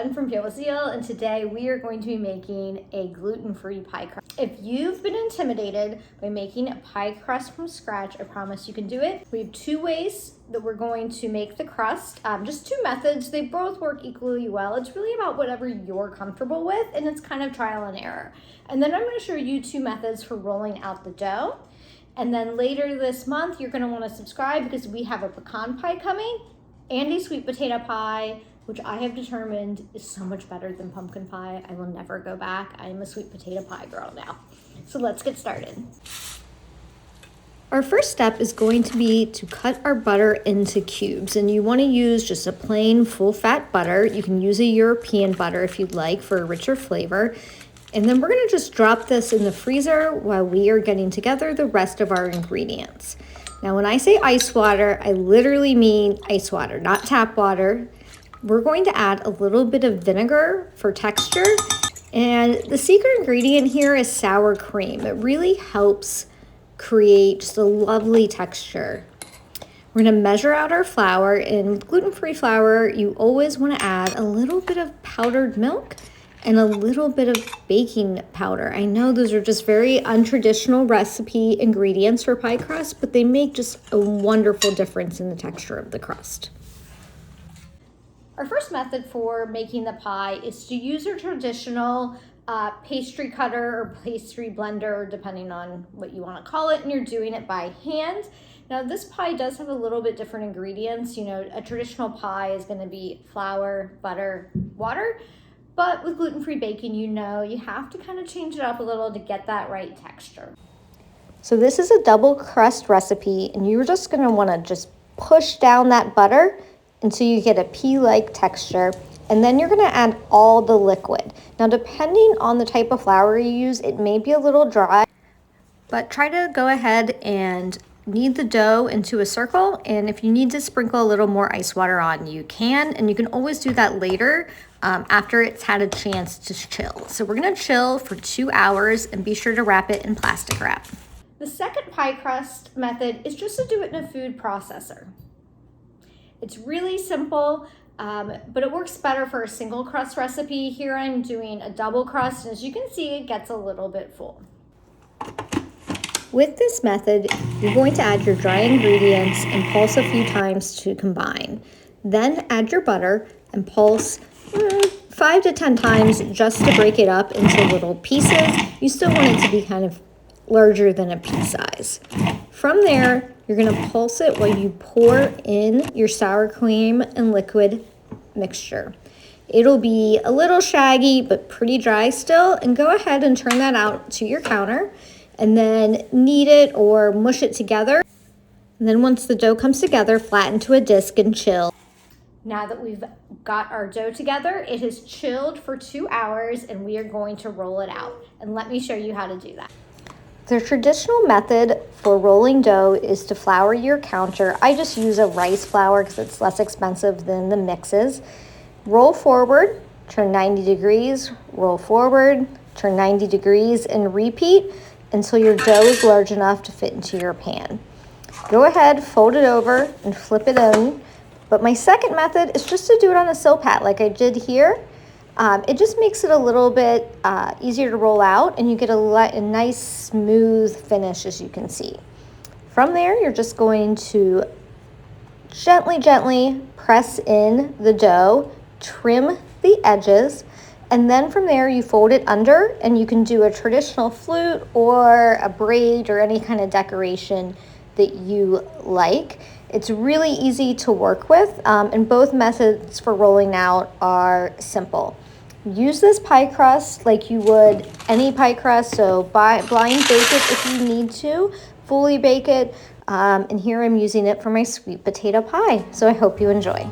Jen from Peel with Zeal, and today we are going to be making a gluten-free pie crust. If you've been intimidated by making a pie crust from scratch, I promise you can do it. We have two ways that we're going to make the crust, just two methods. They both work equally well. It's really about whatever you're comfortable with, and it's kind of trial and error. And then I'm going to show you two methods for rolling out the dough. And then later this month, you're going to want to subscribe because we have a pecan pie coming and a sweet potato pie, which I have determined is so much better than pumpkin pie. I will never go back. I am a sweet potato pie girl now. So let's get started. Our first step is going to be to cut our butter into cubes, and you want to use just a plain full fat butter. You can use a European butter if you'd like for a richer flavor. And then we're going to just drop this in the freezer while we are getting together the rest of our ingredients. Now, when I say ice water, I literally mean ice water, not tap water. We're going to add a little bit of vinegar for texture. And the secret ingredient here is sour cream. It really helps create just a lovely texture. We're going to measure out our flour. And with gluten-free flour, you always want to add a little bit of powdered milk and a little bit of baking powder. I know those are just very untraditional recipe ingredients for pie crust, but they make just a wonderful difference in the texture of the crust. Our first method for making the pie is to use your traditional pastry cutter or pastry blender, depending on what you want to call it, and you're doing it by hand. Now, this pie does have a little bit different ingredients. You know, a traditional pie is going to be flour, butter, water. But with gluten-free baking, you know, you have to kind of change it up a little to get that right texture. So this is a double crust recipe, and you're just going to want to just push down that butter until you get a pea-like texture. And then you're going to add all the liquid. Now, depending on the type of flour you use, it may be a little dry, but try to go ahead and knead the dough into a circle. And if you need to sprinkle a little more ice water on, you can. And you can always do that later after it's had a chance to chill. So we're going to chill for 2 hours and be sure to wrap it in plastic wrap. The second pie crust method is just to do it in a food processor. It's really simple, but it works better for a single crust recipe. Here I'm doing a double crust, and as you can see, it gets a little bit full. With this method, you're going to add your dry ingredients and pulse a few times to combine. Then add your butter and pulse 5 to 10 times just to break it up into little pieces. You still want it to be kind of larger than a pea size. From there, you're going to pulse it while you pour in your sour cream and liquid mixture. It'll be a little shaggy but pretty dry still, and go ahead and turn that out to your counter and then knead it or mush it together. And then once the dough comes together, flatten to a disc and chill. Now that we've got our dough together, it has chilled for 2 hours, and we are going to roll it out. And let me show you how to do that. The traditional method for rolling dough is to flour your counter. I just use a rice flour because it's less expensive than the mixes. Roll forward, turn 90 degrees, roll forward, turn 90 degrees, and repeat until your dough is large enough to fit into your pan. Go ahead, fold it over, and flip it in. But my second method is just to do it on a silpat like I did here. It just makes it a little bit easier to roll out, and you get a nice smooth finish, as you can see. From there, you're just going to gently press in the dough, trim the edges, and then from there you fold it under, and you can do a traditional flute or a braid or any kind of decoration that you like. It's really easy to work with, and both methods for rolling out are simple. Use this pie crust like you would any pie crust, so blind bake it if you need to, fully bake it, and here I'm using it for my sweet potato pie, so I hope you enjoy.